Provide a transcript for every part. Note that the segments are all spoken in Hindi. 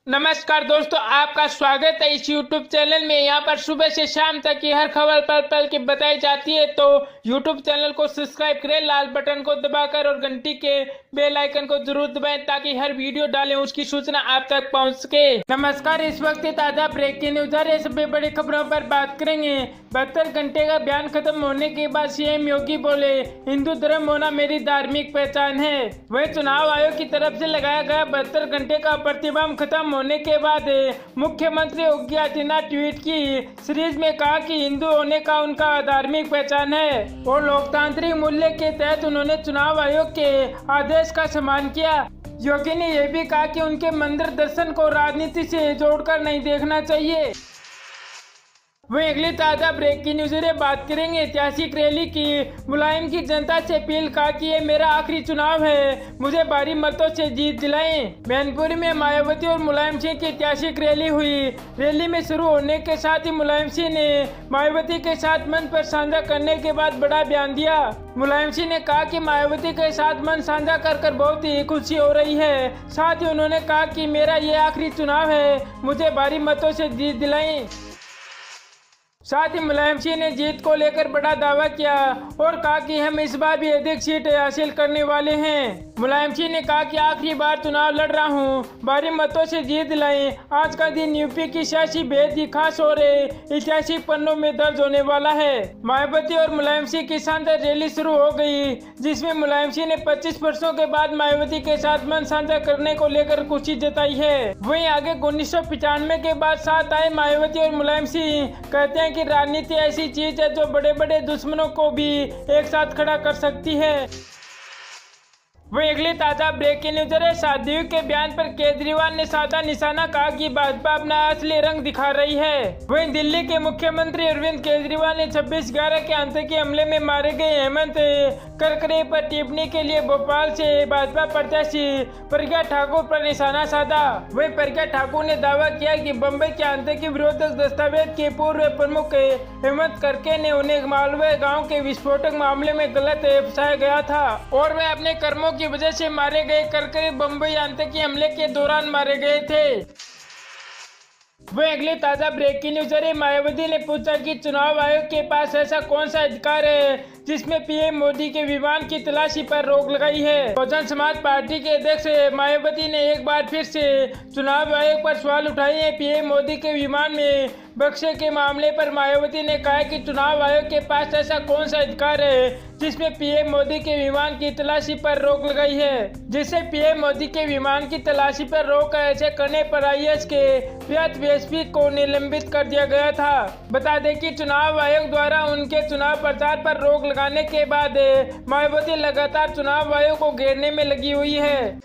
नमस्कार दोस्तों, आपका स्वागत है इस YouTube चैनल में। यहाँ पर सुबह से शाम तक की हर खबर पल पल की बताई जाती है, तो YouTube चैनल को सब्सक्राइब करें लाल बटन को दबाकर और घंटी के बेल आइकन को जरूर दबाएं ताकि हर वीडियो डालें उसकी सूचना आप तक पहुँच सके। नमस्कार, इस वक्त ताज़ा ब्रेकिंग न्यूज आ रही है। सभी बड़ी खबरों पर बात करेंगे। 72 घंटे का बयान खत्म होने के बाद सीएम योगी बोले, हिंदू धर्म होना मेरी धार्मिक पहचान है। वही चुनाव आयोग की तरफ से लगाया गया 72 घंटे का प्रतिबंध खत्म होने के बाद मुख्यमंत्री योगी आदित्यनाथ ट्वीट की सीरीज में कहा कि हिंदू होने का उनका धार्मिक पहचान है और लोकतांत्रिक मूल्य के तहत उन्होंने चुनाव आयोग के आदेश का सम्मान किया। योगी ने यह भी कहा कि उनके मंदिर दर्शन को राजनीति से जोड़कर नहीं देखना चाहिए। वही अगली ताज़ा ब्रेकिंग न्यूज से बात करेंगे। ऐतिहासिक रैली की मुलायम की जनता से अपील, कहा कि ये मेरा आखिरी चुनाव है, मुझे भारी मतों से जीत दिलाएं। मैनपुरी में मायावती और मुलायम सिंह की ऐतिहासिक रैली हुई। रैली में शुरू होने के साथ ही मुलायम सिंह ने मायावती के साथ मंच पर साझा करने के बाद बड़ा बयान दिया। मुलायम सिंह ने कहा कि मायावती के साथ मंच साझा कर बहुत ही खुशी हो रही है। साथ ही उन्होंने कहा कि मेरा ये आखिरी चुनाव है, मुझे भारी मतों से जीत दिलाएं। साथ ही मुलायम सिंह ने जीत को लेकर बड़ा दावा किया और कहा कि हम इस बार भी अधिक सीट हासिल करने वाले हैं। मुलायम सिंह ने कहा कि आखिरी बार चुनाव लड़ रहा हूं, भारी मतों से जीत दिलाएं। आज का दिन यूपी की सियासी बेहद ही खास और ऐतिहासिक पन्नों में दर्ज होने वाला है। मायावती और मुलायम सिंह की शानदार रैली शुरू हो गई, जिसमें मुलायम सिंह ने 25 वर्षों के बाद मायावती के साथ मंच साझा करने को लेकर खुशी जताई है। वहीं आगे 1995 के बाद साथ आए मायावती और मुलायम सिंह कहते हैं कि राजनीति ऐसी चीज है जो बड़े बड़े दुश्मनों को भी एक साथ खड़ा कर सकती है। वही अगली ताजा ब्रेकिंग न्यूज है। शादियों के बयान पर केजरीवाल ने साधा निशाना, कहा कि भाजपा अपना असली रंग दिखा रही है। वहीं दिल्ली के मुख्यमंत्री अरविंद केजरीवाल ने 26/11 के आतंकी हमले में मारे गए हेमंत करकरे पर टिप्पणी के लिए भोपाल से भाजपा प्रत्याशी प्रज्ञा ठाकुर पर निशाना साधा। वहीं प्रज्ञा ठाकुर ने दावा किया कि बम्बई के आतंकी विरोधक दस्तावेज के पूर्व प्रमुख हेमंत करके ने उन्हें मालवीय गाँव के विस्फोटक मामले में गलत फंसाया गया था और वे अपने कर्मों की वजह से मारे गए। करकरे बम्बई आतंकी हमले के दौरान मारे गए थे। वह अगली ताजा ब्रेकिंग न्यूज है। मायावती ने पूछा कि चुनाव आयोग के पास ऐसा कौन सा अधिकार है जिसमें पीएम मोदी के विमान की तलाशी पर रोक लगाई है। बहुजन समाज पार्टी के अध्यक्ष मायावती ने एक बार फिर से चुनाव आयोग पर सवाल उठाए हैं। पीएम मोदी के विमान में बक्से के मामले पर मायावती ने कहा कि चुनाव आयोग के पास ऐसा कौन सा अधिकार है जिसमें पीएम मोदी के विमान की तलाशी पर रोक लगाई है, जिससे पीएम मोदी के विमान की तलाशी पर रोक ऐसे करने पर आईएएस के प्रयात एसपी को निलंबित कर दिया गया था। बता दें कि चुनाव आयोग द्वारा उनके चुनाव प्रचार पर रोक लगाने के बाद मायावती लगातार चुनाव आयोग को घेरने में लगी हुई है।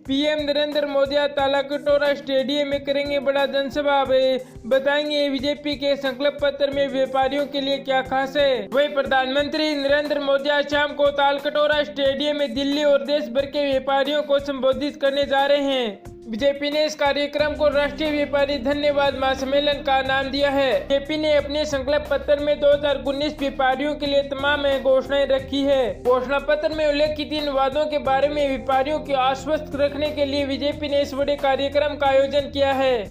पीएम नरेंद्र मोदी आज तालाकटोरा स्टेडियम में करेंगे बड़ा जनसभा। बताएंगे बीजेपी के संकल्प पत्र में व्यापारियों के लिए क्या खास है। वही प्रधानमंत्री नरेंद्र मोदी आज शाम को तालकटोरा स्टेडियम में दिल्ली और देश भर के व्यापारियों को संबोधित करने जा रहे हैं। बीजेपी ने इस कार्यक्रम को राष्ट्रीय व्यापारी धन्यवाद महासम्मेलन का नाम दिया है। बीजेपी ने अपने संकल्प पत्र में 2019 व्यापारियों के लिए तमाम घोषणाएं रखी है। घोषणा पत्र में उल्लेखित इन वादों के बारे में व्यापारियों को आश्वस्त रखने के लिए बीजेपी ने इस बड़े कार्यक्रम का आयोजन किया है।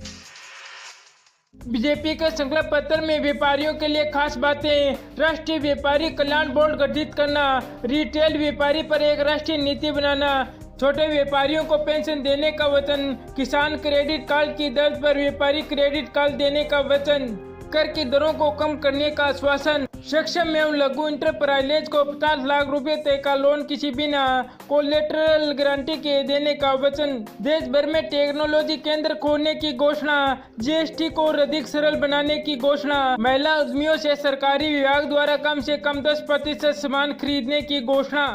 बीजेपी के संकल्प पत्र में व्यापारियों के लिए खास बातें, राष्ट्रीय व्यापारी कल्याण बोर्ड गठित करना, रिटेल व्यापारी पर एक राष्ट्रीय नीति बनाना, छोटे व्यापारियों को पेंशन देने का वचन, किसान क्रेडिट कार्ड की दर्ज पर व्यापारी क्रेडिट कार्ड देने का वचन, कर की दरों को कम करने का आश्वासन, सक्षम एवं लघु इंटरप्राइजेज को 50 लाख रुपए तक का लोन किसी बिना कोलेटरल गारंटी के देने का वचन, देश भर में टेक्नोलॉजी केंद्र खोलने की घोषणा, जीएसटी को और अधिक सरल बनाने की घोषणा, महिला उद्यमियों से सरकारी विभाग द्वारा कम से कम 10% सामान खरीदने की घोषणा।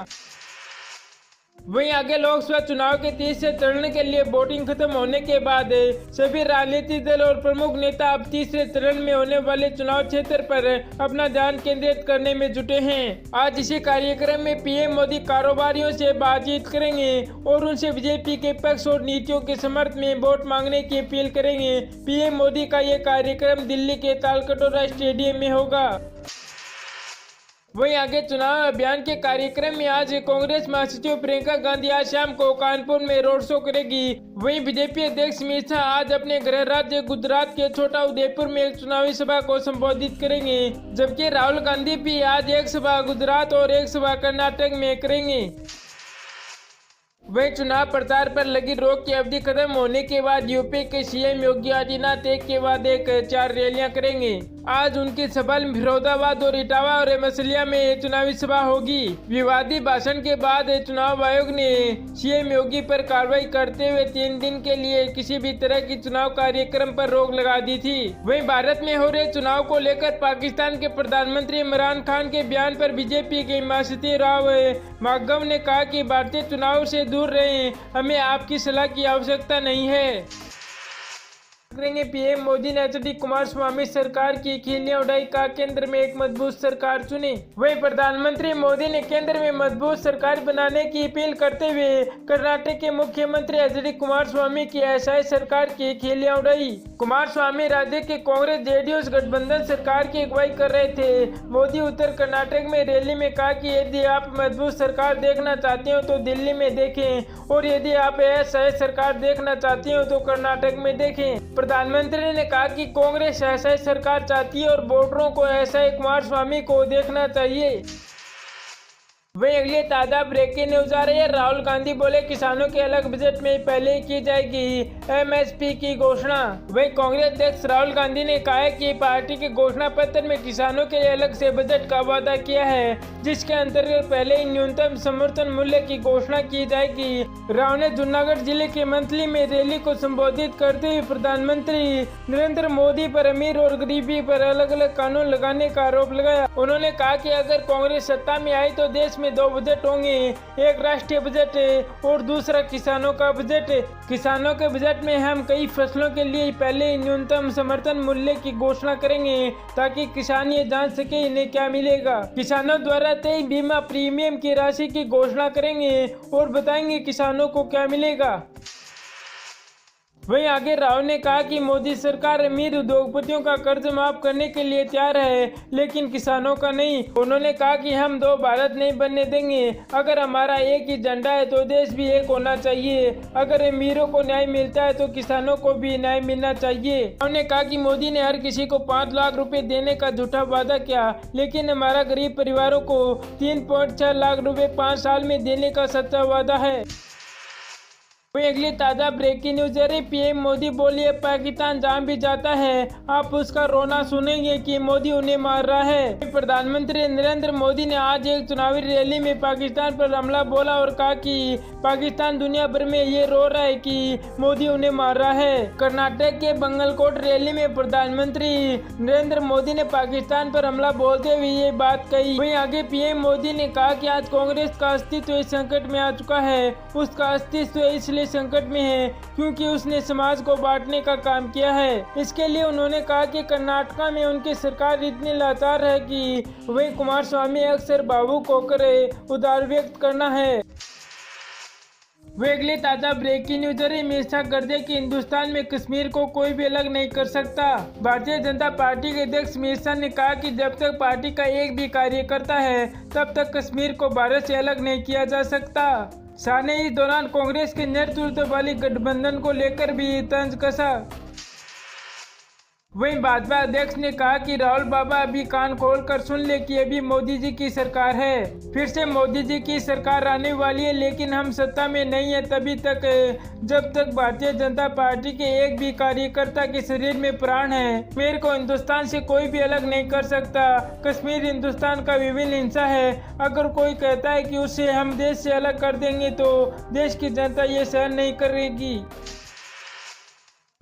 वहीं आगे लोकसभा चुनाव के तीसरे चरण के लिए वोटिंग खत्म होने के बाद सभी राजनीतिक दल और प्रमुख नेता अब तीसरे चरण में होने वाले चुनाव क्षेत्र पर अपना ध्यान केंद्रित करने में जुटे हैं। आज इसी कार्यक्रम में पीएम मोदी कारोबारियों से बातचीत करेंगे और उनसे बीजेपी के पक्ष और नीतियों के समर्थन में वोट मांगने की अपील करेंगे। पीएम मोदी का ये कार्यक्रम दिल्ली के तालकटोरा स्टेडियम में होगा। वहीं आगे चुनाव अभियान के कार्यक्रम में आज कांग्रेस महासचिव प्रियंका गांधी आज शाम को कानपुर में रोड शो करेगी। वहीं बीजेपी अध्यक्ष अमित शाह आज अपने गृह राज्य गुजरात के छोटा उदेपुर में एक चुनावी सभा को संबोधित करेंगे, जबकि राहुल गांधी भी आज एक सभा गुजरात और एक सभा कर्नाटक में करेंगे। वहीं चुनाव प्रचार पर लगी रोक की अवधि खत्म होने के बाद यूपी के सीएम योगी आदित्यनाथ एक के बाद एक 4 रैलियां करेंगे। आज उनकी सभा फिरोजाबाद और इटावा और मसलिया में चुनावी सभा होगी। विवादी भाषण के बाद चुनाव आयोग ने सीएम योगी पर कार्रवाई करते हुए 3 दिन के लिए किसी भी तरह की चुनाव कार्यक्रम पर रोक लगा दी थी। वहीं भारत में हो रहे चुनाव को लेकर पाकिस्तान के प्रधानमंत्री इमरान खान के बयान पर बीजेपी के महासचिव राव माधव ने कहा कि भारतीय चुनाव से दूर रहें, हमें आपकी सलाह की आवश्यकता नहीं है। करेंगे पीएम मोदी ने एचडी कुमारस्वामी सरकार की खिल्लियां उड़ाई, का केंद्र में एक मजबूत सरकार चुनी। वहीं प्रधानमंत्री मोदी ने केंद्र में मजबूत सरकार बनाने की अपील करते हुए कर्नाटक के मुख्यमंत्री एचडी कुमारस्वामी की असहाय सरकार की खिल्लियां उड़ाई। कुमारस्वामी राज्य के कांग्रेस जेडीयू गठबंधन सरकार की अगुवाई कर रहे थे। मोदी उत्तर कर्नाटक में रैली में कहा कि यदि आप मजबूत सरकार देखना चाहते हो तो दिल्ली में देखें, और यदि आप असहाय सरकार देखना चाहते हो तो कर्नाटक में देखें। प्रधानमंत्री ने कहा कि कांग्रेस असहाय सरकार चाहती है और वोटरों को असहाय कुमारस्वामी को देखना चाहिए। वहीं अगली ताजा ब्रेकिंग न्यूज आ रही है। राहुल गांधी बोले किसानों के अलग बजट में पहले ही की जाएगी एमएसपी की घोषणा। वहीं कांग्रेस अध्यक्ष राहुल गांधी ने कहा है कि पार्टी के घोषणा पत्र में किसानों के लिए अलग से बजट का वादा किया है, जिसके अंतर्गत पहले ही न्यूनतम समर्थन मूल्य की घोषणा की जाएगी। राहुल ने जूनागढ़ जिले के मंथली में रैली को संबोधित करते हुए प्रधानमंत्री नरेंद्र मोदी पर अमीर और गरीबी पर अलग अलग कानून लगाने का आरोप लगाया। उन्होंने कहा कि अगर कांग्रेस सत्ता में आई तो देश में 2 बजट होंगे, एक राष्ट्रीय बजट और दूसरा किसानों का बजट। किसानों के बजट में हम कई फसलों के लिए पहले न्यूनतम समर्थन मूल्य की घोषणा करेंगे, ताकि किसान ये जान सके इन्हें क्या मिलेगा। किसानों द्वारा तय बीमा प्रीमियम की राशि की घोषणा करेंगे और बताएंगे किसानों को क्या मिलेगा। वहीं आगे राहुल ने कहा कि मोदी सरकार अमीर उद्योगपतियों का कर्ज माफ करने के लिए तैयार है, लेकिन किसानों का नहीं। उन्होंने कहा कि हम 2 भारत नहीं बनने देंगे। अगर हमारा एक ही झंडा है तो देश भी एक होना चाहिए। अगर अमीरों को न्याय मिलता है तो किसानों को भी न्याय मिलना चाहिए। उन्होंने कहा कि मोदी ने हर किसी को 5 लाख रुपए देने का झूठा वादा किया, लेकिन हमारा गरीब परिवारों को 3.6 लाख रुपए 5 साल में देने का सच्चा वादा है। वहीं अगली ताजा ब्रेकिंग न्यूज है। पीएम मोदी बोलिए पाकिस्तान जहां भी जाता है आप उसका रोना सुनेंगे कि मोदी उन्हें मार रहा है। प्रधानमंत्री नरेंद्र मोदी ने आज एक चुनावी रैली में पाकिस्तान पर हमला बोला और कहा कि पाकिस्तान दुनिया भर में ये रो रहा है कि मोदी उन्हें मार रहा है। कर्नाटक के बंगलकोट रैली में प्रधानमंत्री नरेंद्र मोदी ने पाकिस्तान पर हमला बोलते हुए ये बात कही। वहीं आगे पीएम मोदी ने कहा कि आज कांग्रेस का अस्तित्व इस संकट में आ चुका है। उसका अस्तित्व इसलिए संकट में है क्योंकि उसने समाज को बांटने का काम किया है। इसके लिए उन्होंने कहा कि कर्नाटक में उनकी सरकार इतनी लाचार है कि वही कुमारस्वामी अक्सर भावुक होकर उदार व्यक्त करना है। वे अगली ताजा ब्रेकिंग न्यूज हमेशा कर दे कि हिंदुस्तान में कश्मीर को कोई भी अलग नहीं कर सकता। भारतीय जनता पार्टी के अध्यक्ष अमित शाह ने कहा कि जब तक पार्टी का एक भी कार्यकर्ता है तब तक कश्मीर को भारत से अलग नहीं किया जा सकता। शाह ने इस दौरान कांग्रेस के नेतृत्व वाली गठबंधन को लेकर भी तंज कसा। वहीं भाजपा अध्यक्ष ने कहा कि राहुल बाबा अभी कान खोल कर सुन ले कि अभी मोदी जी की सरकार है, फिर से मोदी जी की सरकार आने वाली है, लेकिन हम सत्ता में नहीं है तभी तक जब तक भारतीय जनता पार्टी के एक भी कार्यकर्ता के शरीर में प्राण है। कश्मीर को हिंदुस्तान से कोई भी अलग नहीं कर सकता। कश्मीर हिंदुस्तान का विभिन्न हिस्सा है। अगर कोई कहता है कि उसे हम देश से अलग कर देंगे तो देश की जनता ये सहन नहीं करेगी।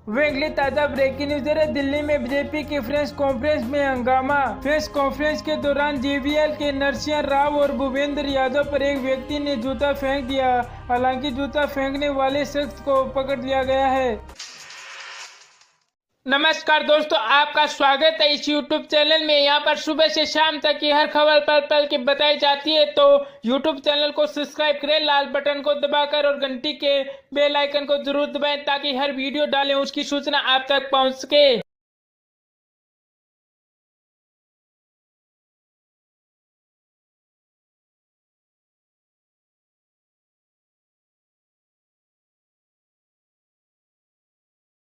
वे अगली ताजा ब्रेकिंग न्यूज है। दिल्ली में बीजेपी की प्रेस कॉन्फ्रेंस में हंगामा। प्रेस कॉन्फ्रेंस के दौरान जेवीएल के नरसिंह राव और भूपेंद्र यादव पर एक व्यक्ति ने जूता फेंक दिया। हालांकि जूता फेंकने वाले शख्स को पकड़ लिया गया है। नमस्कार दोस्तों, आपका स्वागत है इस YouTube चैनल में। यहाँ पर सुबह से शाम तक की हर खबर पल पल की बताई जाती है, तो YouTube चैनल को सब्सक्राइब करें लाल बटन को दबाकर और घंटी के बेल आइकन को जरूर दबाएं ताकि हर वीडियो डालें उसकी सूचना आप तक पहुँच सके।